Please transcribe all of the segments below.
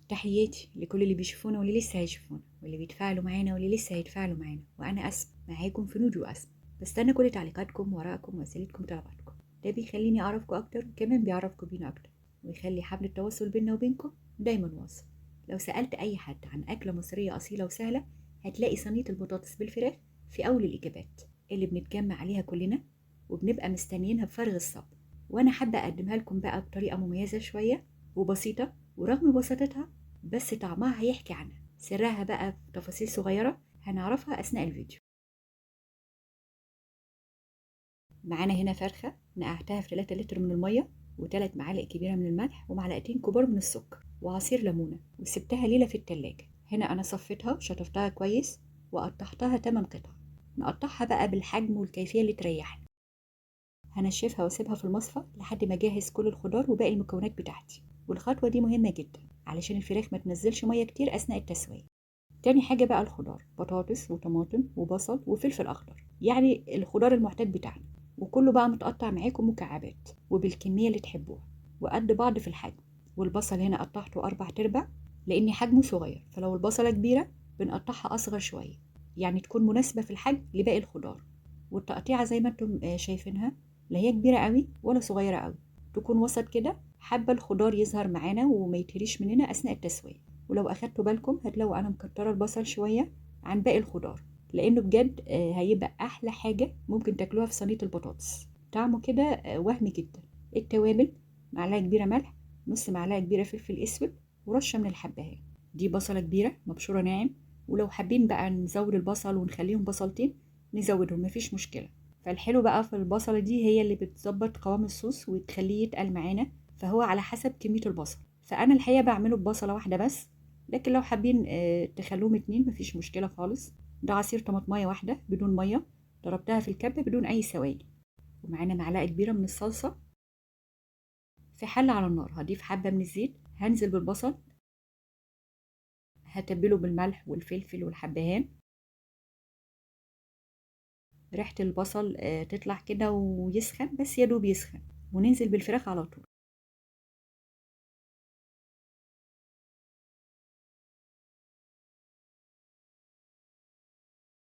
تحياتي لكل اللي بيشوفونا واللي لسه هيشوفونا واللي بيتفاعلوا معانا واللي لسه هيتفاعلوا معانا. وانا اسف معاكم في نود واسف، بستنى كل تعليقاتكم وارائكم واسئلتكم وطلباتكم. ده بيخليني اعرفكم اكتر وكمان بيعرفكم بينا اكتر ويخلي حبل التواصل بيننا وبينكم دايما واصل. لو سألت اي حد عن اكلة مصرية اصيلة وسهلة هتلاقي صينية البطاطس بالفراخ في اول الاجابات اللي بنتجمع عليها كلنا وبنبقى مستنيينها بفارغ الصبر. وانا حابة اقدمها لكم بقى بطريقة مميزة شوية وبسيطة، ورغم بساطتها بس طعمها هيحكي عنها. سرها بقى في تفاصيل صغيرة هنعرفها أثناء الفيديو. معانا هنا فرخة نقعتها في 3 لتر من المية و3 معالق كبيرة من الملح ومعلقتين كبار من السكر وعصير ليمونة، وسبتها ليلة في التلاجة. هنا أنا صفيتها وشطفتها كويس وقطعتها 8 قطع. نقطعها بقى بالحجم والكيفية اللي تريحنا. هنشفها واسيبها في المصفى لحد ما اجهز كل الخضار وباقي المكونات بتاعتي، والخطوة دي مهمة جدا علشان الفراخ ما تنزلش مية كتير أثناء التسوية. تاني حاجة بقى الخضار، بطاطس وطماطم وبصل وفلفل أخضر، يعني الخضار المعتاد بتاعنا، وكله بقى متقطع معاكم مكعبات وبالكمية اللي تحبوها وقد بعض في الحجم. والبصل هنا قطعته 4 تربع لأن حجمه صغير، فلو البصلة كبيرة بنقطعها أصغر شوية يعني تكون مناسبة في الحجم لباقي الخضار. والتقطيعة زي ما انتم شايفينها لا هي كبيرة قوي ولا صغيرة قوي، تكون وسط كده، حابة الخضار يظهر معانا وما يتهريش مننا أثناء التسوية. ولو أخدتوا بالكم هتلاقوا أنا مكترة البصل شوية عن باقي الخضار لأنه بجد هيبقى أحلى حاجة ممكن تاكلوها في صينية البطاطس. طعمه كده وهمي جدا. التوابل، معلقة كبيرة ملح، نص معلقة كبيرة فلفل أسود، ورشة من الحبهان. دي بصلة كبيرة مبشورة ناعم، ولو حابين بقى نزود البصل ونخليهم بصلتين نزودهم مفيش مشكلة. فالحلو بقى في البصلة دي هي اللي بتظبط قوام الصوص وتخليه يتقل معانا، فهو على حسب كمية البصل. فأنا الحقيقة بعمله ببصلة واحدة بس، لكن لو حابين تخلوهم 2 مفيش مشكلة خالص. ده عصير طماطمية واحدة بدون مية، ضربتها في الكبة بدون أي سوائل. ومعانا معلقة كبيرة من الصلصة. في حلة على النار هضيف حبة من الزيت، هنزل بالبصل، هتبله بالملح والفلفل والحبهان. ريحة البصل تطلع كده ويسخن، بس يدوب يسخن، وننزل بالفراخ على طول.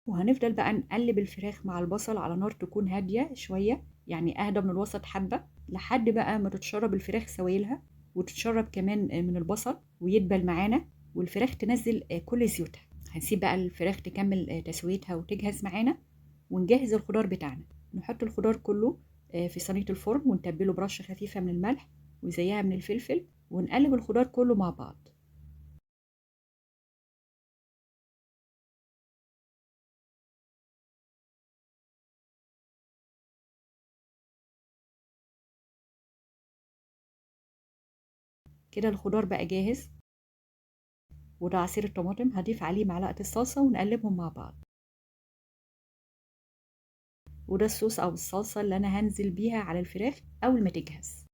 وهنفضل بقى نقلب الفراخ مع البصل على نار تكون هادية شوية، يعني أهدى من الوسط حبة، لحد بقى ما تتشرب الفراخ سوائلها وتتشرب كمان من البصل ويدبل معانا والفراخ تنزل كل زيوتها. هنسيب بقى الفراخ تكمل تسويتها وتجهز معانا، ونجهز الخضار بتاعنا. نحط الخضار كله في صينية الفرن ونتبله برشة خفيفة من الملح وزيها من الفلفل، ونقلب الخضار كله مع بعض. كده الخضار بقى جاهز، وده عصير الطماطم هضيف عليه معلقة الصلصة ونقلبهم مع بعض. وده الصوص أو الصلصة اللي أنا هنزل بيها على الفراخ أول ما تجهز.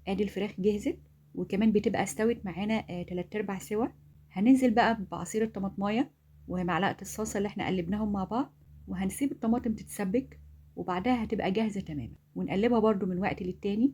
ادي الفراخ جهزت وكمان بتبقى استوت معانا 3/4 سوا. هننزل بقى بعصير الطماطمايه ومعلقة الصلصة اللي احنا قلبناهم مع بعض، وهنسيب الطماطم تتسبك وبعدها هتبقى جاهزة تماما، ونقلبها برضو من وقت للتاني.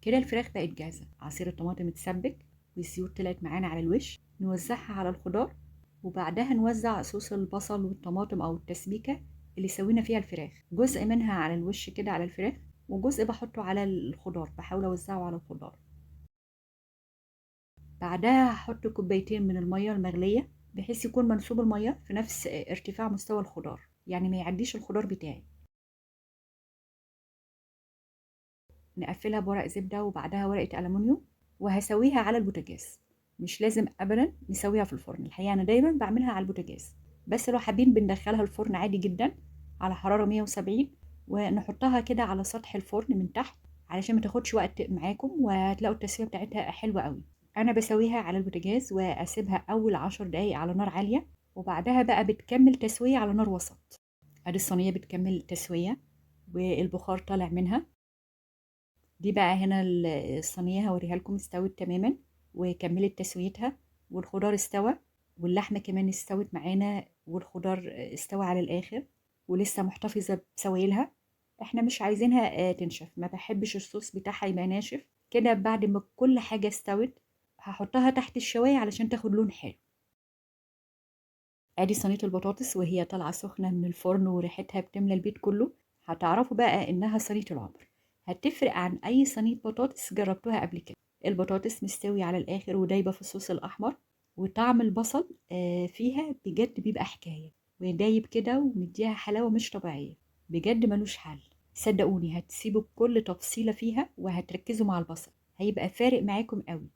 كده الفراخ بقت جاهزة، عصير الطماطم اتسبك والزيوت طلعت معانا على الوش. نوزعها على الخضار وبعدها نوزع صوص البصل والطماطم او التسبيكة اللي سوينا فيها الفراخ، جزء منها على الوش كده على الفراخ وجزء بحطه على الخضار، بحاول اوزعه على الخضار. بعدها هحط كوبايتين من المية المغلية بحيث يكون منسوب المية في نفس ارتفاع مستوى الخضار، يعني ما يعديش الخضار بتاعي. نقفلها بورق زبدة وبعدها ورقة ألمونيوم، وهسويها على البوتاجاز. مش لازم أبدا نسويها في الفرن، الحقيقة أنا دايما بعملها على البوتاجاز، بس لو حابين بندخلها الفرن عادي جدا على حرارة 170، ونحطها كده على سطح الفرن من تحت علشان ما تاخدش وقت معاكم، وهتلاقوا التسوية بتاعتها حلوة قوي. أنا بسويها على البوتاجاز وأسيبها أول 10 دقايق على نار عالية، وبعدها بقى بتكمل تسوية على نار وسط. ادي الصينية بتكمل تسوية والبخار طالع منها. دي بقى هنا الصينية هوريها لكم استوت تماما وكملت تسويتها، والخضار استوى واللحمة كمان استوت معانا والخضار استوى على الآخر ولسه محتفظة بسوائلها. احنا مش عايزينها تنشف، ما بحبش الصوص بتاعها يبقى ناشف كده. بعد ما كل حاجة استوت هحطها تحت الشواية علشان تاخد لون حلو. ادي صينية البطاطس وهي طالعة سخنة من الفرن وريحتها بتملى البيت كله. هتعرفوا بقى انها صينية العمر، هتفرق عن اي صينية بطاطس جربتوها قبل كده. البطاطس مستوي على الاخر ودايبة في الصوص الاحمر، وطعم البصل فيها بجد بيبقى حكاية، ودايب كده ومديها حلاوة مش طبيعية، بجد ملوش حل. صدقوني هتسيبوا كل تفصيلة فيها وهتركزوا مع البصل، هيبقى فارق معاكم قوي.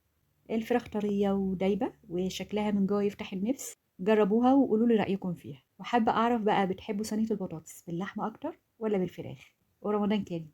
الفراخ طرية ودايبة وشكلها من جوه يفتح النفس. جربوها وقولوا لي رأيكم فيها. وحابة أعرف بقى، بتحبوا صينية البطاطس باللحمة أكتر ولا بالفراخ؟ ورمضان كريم.